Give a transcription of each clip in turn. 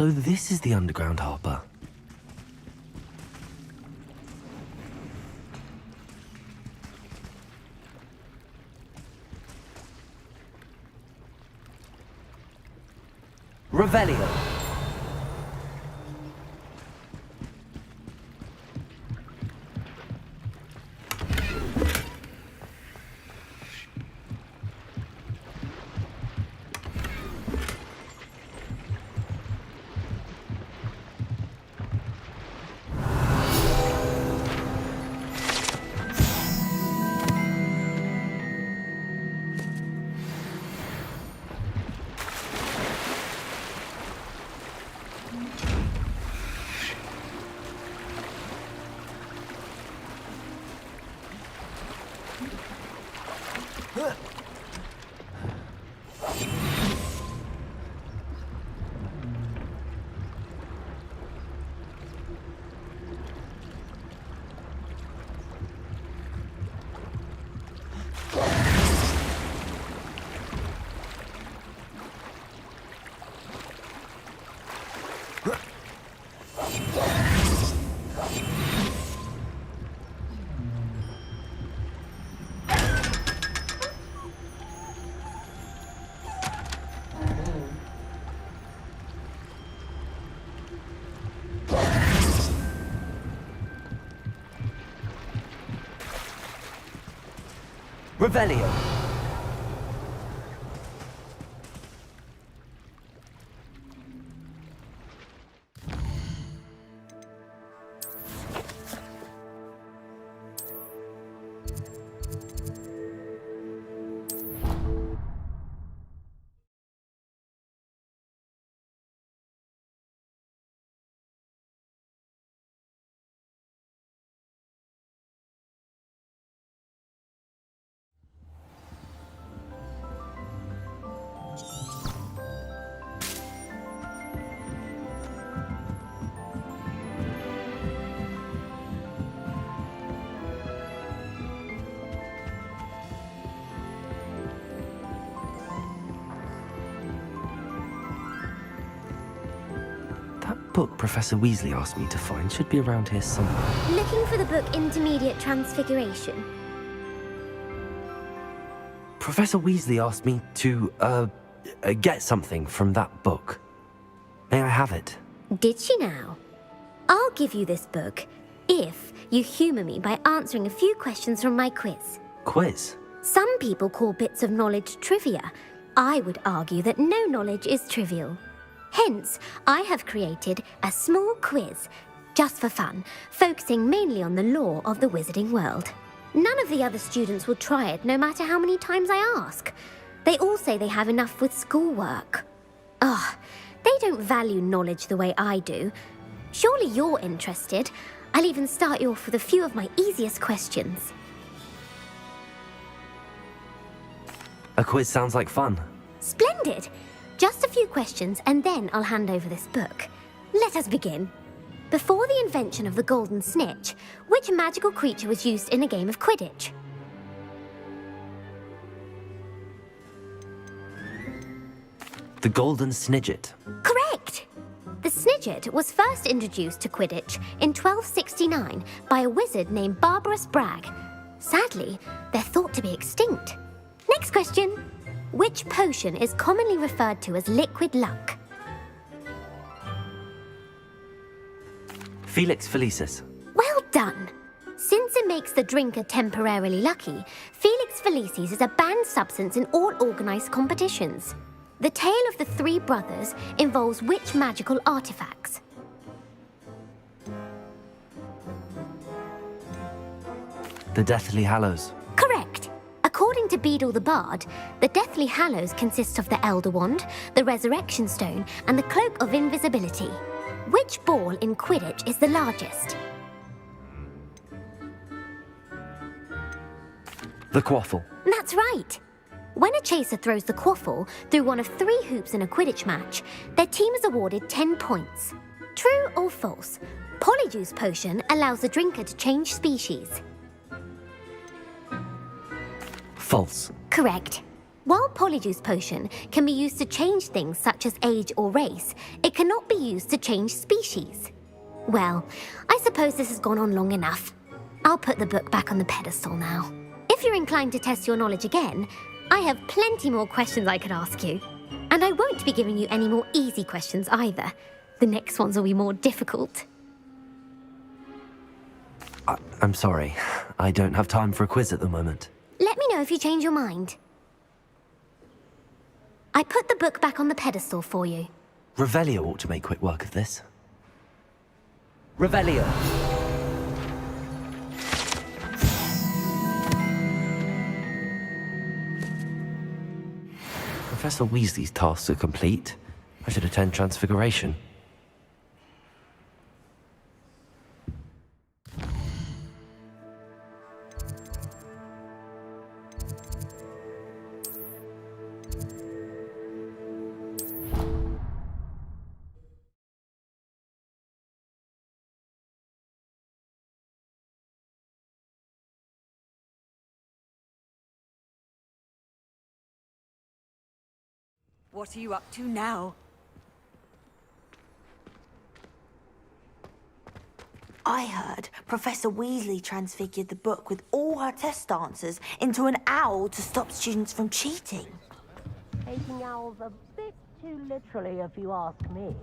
So this is the underground harbour. Revelio. Revelio. That book Professor Weasley asked me to find should be around here somewhere. Looking for the book Intermediate Transfiguration? Professor Weasley asked me to, get something from that book. May I have it? Did she now? I'll give you this book if you humour me by answering a few questions from my quiz. Quiz? Some people call bits of knowledge trivia. I would argue that no knowledge is trivial. Hence, I have created a small quiz, just for fun, focusing mainly on the lore of the wizarding world. None of the other students will try it, no matter how many times I ask. They all say they have enough with schoolwork. Ugh, they don't value knowledge the way I do. Surely you're interested. I'll even start you off with a few of my easiest questions. A quiz sounds like fun. Splendid! Just a few questions and then I'll hand over this book. Let us begin. Before the invention of the golden snitch, which magical creature was used in a game of Quidditch? The golden snidget. Correct! The snidget was first introduced to Quidditch in 1269 by a wizard named Barbarous Bragg. Sadly, they're thought to be extinct. Next question. Which potion is commonly referred to as liquid luck? Felix Felicis. Well done. Since it makes the drinker temporarily lucky, Felix Felicis is a banned substance in all organised competitions. The tale of the three brothers involves which magical artifacts? The Deathly Hallows. Correct. According to Beadle the Bard, the Deathly Hallows consists of the Elder Wand, the Resurrection Stone, and the Cloak of Invisibility. Which ball in Quidditch is the largest? The Quaffle. That's right. When a chaser throws the quaffle through one of 3 hoops in a Quidditch match, their team is awarded 10 points. True or false? Polyjuice Potion allows the drinker to change species. False. Correct. While Polyjuice Potion can be used to change things such as age or race, it cannot be used to change species. Well, I suppose this has gone on long enough. I'll put the book back on the pedestal now. If you're inclined to test your knowledge again, I have plenty more questions I could ask you. And I won't be giving you any more easy questions either. The next ones will be more difficult. I'm sorry. I don't have time for a quiz at the moment. Let me know if you change your mind. I put the book back on the pedestal for you. Revelio ought to make quick work of this. Revelio! Professor Weasley's tasks are complete. I should attend Transfiguration. What are you up to now? I heard Professor Weasley transfigured the book with all her test answers into an owl to stop students from cheating. Taking owls a bit too literally, if you ask me.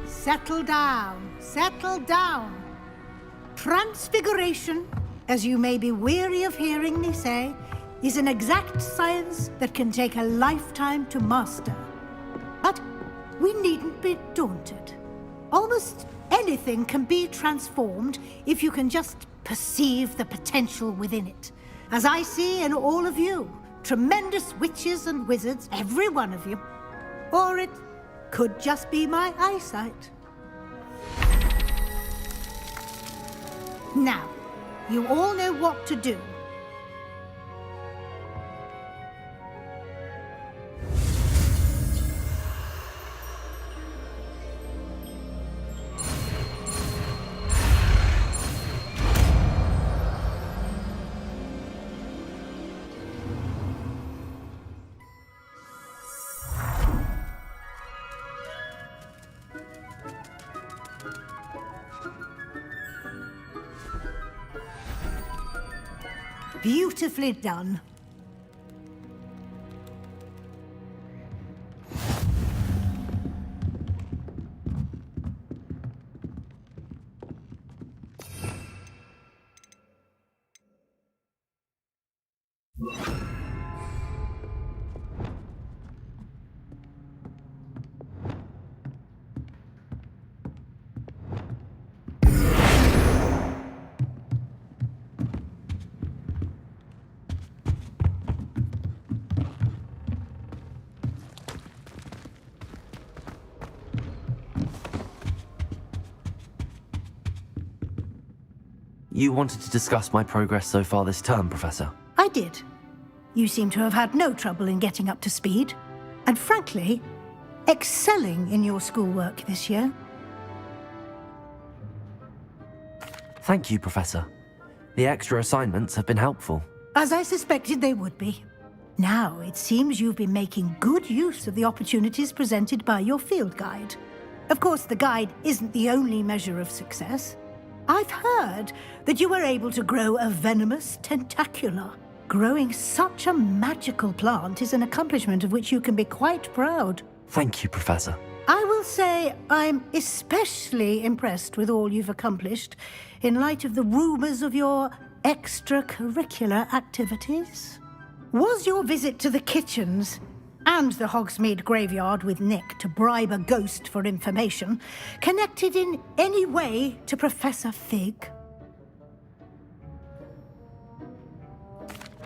Settle down, settle down. Transfiguration, as you may be weary of hearing me say, is an exact science that can take a lifetime to master. But we needn't be daunted. Almost anything can be transformed if you can just perceive the potential within it. As I see in all of you, tremendous witches and wizards, every one of you. Or it could just be my eyesight. Now, you all know what to do. Beautifully done. You wanted to discuss my progress so far this term, Professor? I did. You seem to have had no trouble in getting up to speed. And frankly, excelling in your schoolwork this year. Thank you, Professor. The extra assignments have been helpful. As I suspected they would be. Now, it seems you've been making good use of the opportunities presented by your field guide. Of course, the guide isn't the only measure of success. I've heard that you were able to grow a venomous tentacula. Growing such a magical plant is an accomplishment of which you can be quite proud. Thank you, Professor. I will say I'm especially impressed with all you've accomplished in light of the rumors of your extracurricular activities. Was your visit to the kitchens and the Hogsmeade graveyard with Nick to bribe a ghost for information connected in any way to Professor Fig?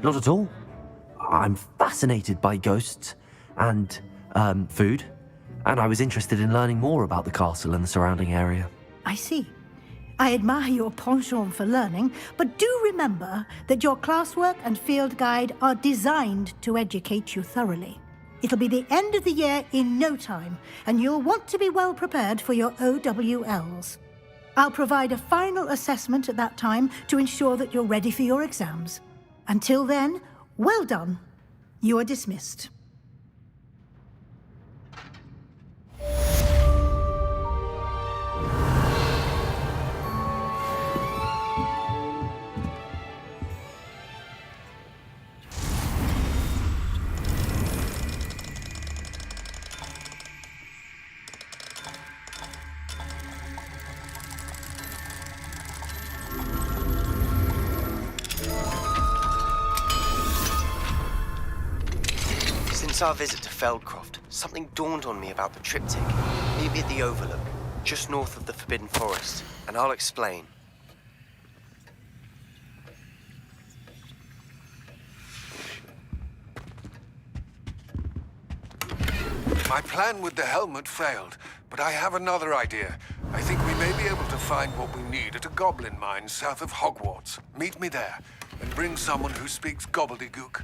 Not at all. I'm fascinated by ghosts and, food, and I was interested in learning more about the castle and the surrounding area. I see. I admire your penchant for learning, but do remember that your classwork and field guide are designed to educate you thoroughly. It'll be the end of the year in no time, and you'll want to be well prepared for your OWLs. I'll provide a final assessment at that time to ensure that you're ready for your exams. Until then, well done. You are dismissed. Since our visit to Feldcroft, something dawned on me about the triptych. Maybe at the Overlook, just north of the Forbidden Forest, and I'll explain. My plan with the helmet failed, but I have another idea. I think we may be able to find what we need at a goblin mine south of Hogwarts. Meet me there, and bring someone who speaks gobbledygook.